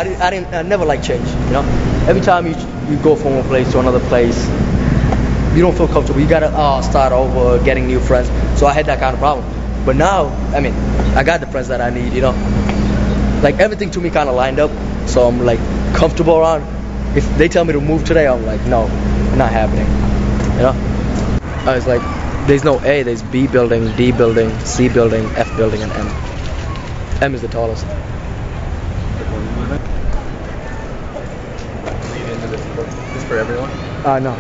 I never like change, you know. Every time you go from one place to another place, you don't feel comfortable. You gotta start over, getting new friends. So I had that kind of problem. But now, I mean, I got the friends that I need, you know. Like everything to me kind of lined up, so I'm like comfortable around. If they tell me to move today, I'm like, no, not happening, you know. I was like, there's no A, there's B building, D building, C building, F building, and M. M is the tallest. This for everyone? No.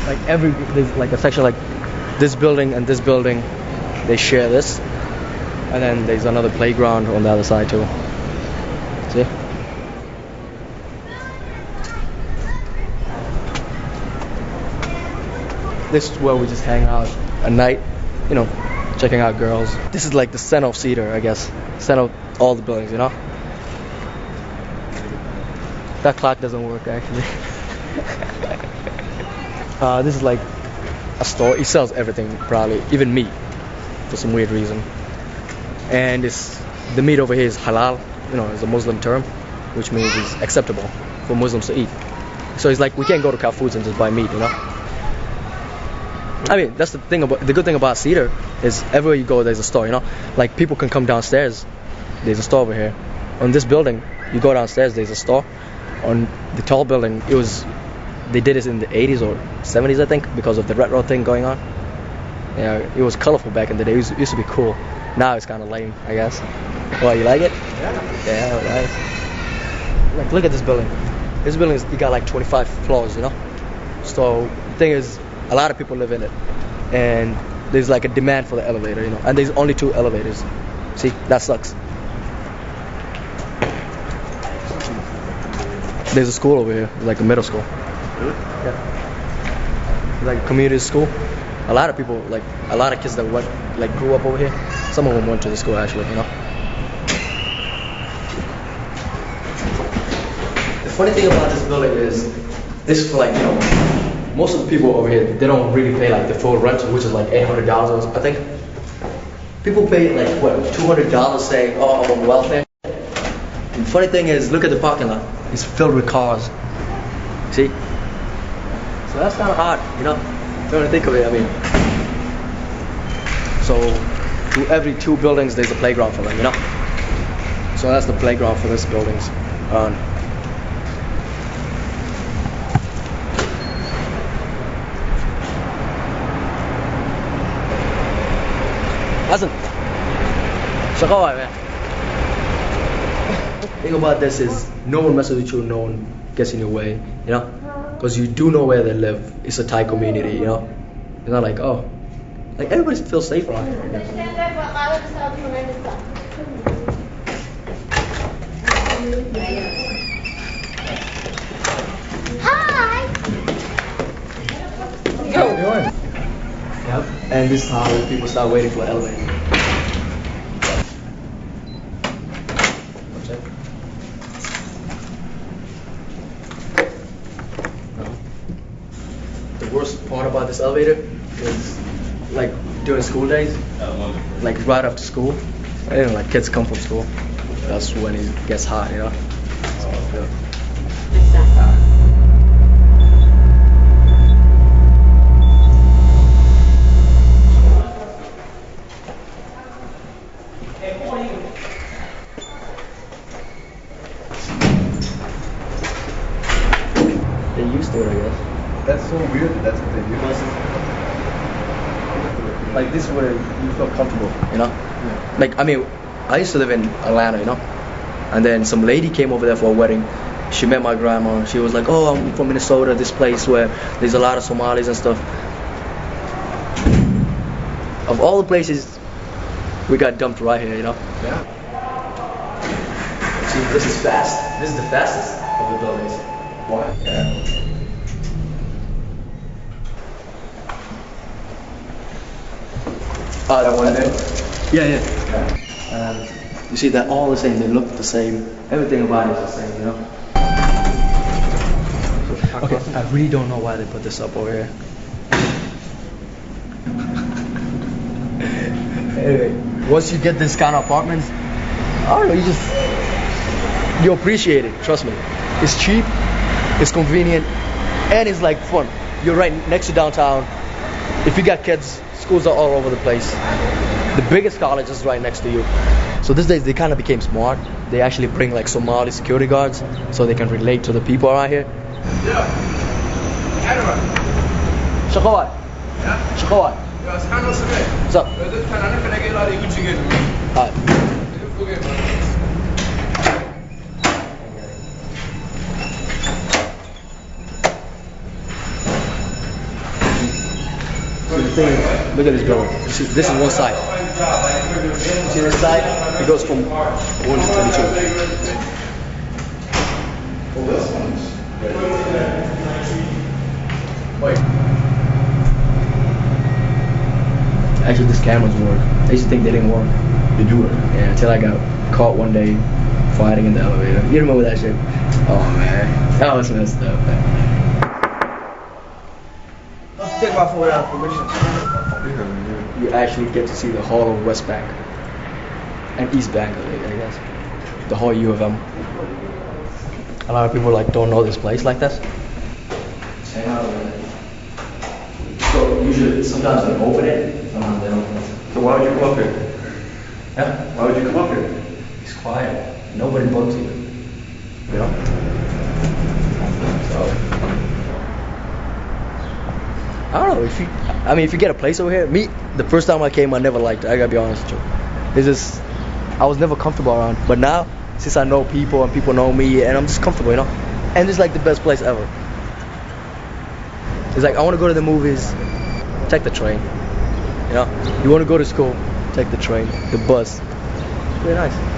Like there's like a section like this building and this building, they share this, and then there's another playground on the other side too. See? This is where we just hang out at night, you know, checking out girls. This is like the center of Cedar, I guess. Center of all the buildings, you know? That clock doesn't work actually. This is like a store. It sells everything, probably, even meat, for some weird reason. And the meat over here is halal, you know, it's a Muslim term, which means it's acceptable for Muslims to eat. So it's like we can't go to Cal Foods and just buy meat, you know. I mean, that's the good thing about Cedar is everywhere you go there's a store, you know. Like people can come downstairs, there's a store over here. On this building, you go downstairs, there's a store. On the tall building, they did it in the 80s or 70s, I think, because of the retro thing going on. Yeah, it was colorful back in the day. It used to be cool. Now it's kind of lame, I guess. Well, you like it? Yeah. Yeah, nice. Like, look at this building. This building, you got like 25 floors, you know? So, the thing is, a lot of people live in it. And there's like a demand for the elevator, you know? And there's only 2 elevators. See, that sucks. There's a school over here, like a middle school. Really? Yeah. Like a community school. A lot of people, like a lot of kids that grew up over here. Some of them went to the school actually, you know. The funny thing about this building is, this for like, you know, most of the people over here, they don't really pay like the full rent, which is like $800, I think. People pay like what, $200 saying, oh, I'm on welfare. And the funny thing is, look at the parking lot. It's filled with cars. See? So that's kind of odd, you know? If you want to think of it, I mean. So, to every 2 buildings, there's a playground for them, you know? So that's the playground for this buildings. Hasn't. Thing about this is no one messes with you, no one gets in your way, you know, because you do know where they live. It's a Thai community, you know. It's not like, oh, like everybody feels safe around here. Hi. How you doing? Yep. And this is how people start waiting for the elevator. The worst part about this elevator is like during school days, like right after school, you know, like kids come from school. That's when it gets hot, you know. So, they used to it, I guess. That's so weird that that's what they do. Like this is where you feel comfortable, you know? Yeah. Like, I mean, I used to live in Atlanta, you know? And then some lady came over there for a wedding. She met my grandma. She was like, oh, I'm from Minnesota, this place where there's a lot of Somalis and stuff. Of all the places, we got dumped right here, you know? Yeah. See, this is fast. This is the fastest of the buildings. Why? Yeah. That one there? Yeah. You see, they're all the same. They look the same. Everything about it is the same, you know? Okay, I really don't know why they put this up over here. Anyway, once you get this kind of apartments, I don't know, you just You appreciate it. Trust me. It's cheap. It's convenient, and it's like fun. You're right next to downtown. If you got kids, schools are all over the place. The biggest college is right next to you. So these days they kind of became smart. They actually bring like Somali security guards so they can relate to the people around here. Shakawat. Shakawat. What's up? So the thing is, look at this building. This is one side. See this side? It goes from 1 to 22. Wait. Actually, this cameras work. I used to think they didn't work. They do work. Yeah, until I got caught one day fighting in the elevator. You remember that shit? Oh man, that was messed up, man. Take my phone without permission. You actually get to see the whole of West Bank and East Bank, I guess. The whole U of M. A lot of people like don't know this place like this. So usually, sometimes they open it, sometimes they don't. So why would you come up here? Yeah, Why would you come up here? it's quiet. Nobody bugs you. You know. So. I don't know if you get a place over here. Me, the first time I came, I never liked it. I gotta be honest with you. It's just I was never comfortable around. But now, since I know people and people know me, and I'm just comfortable, you know. And it's like the best place ever. It's like I want to go to the movies, take the train. You know, you want to go to school, take the train, the bus. It's really nice.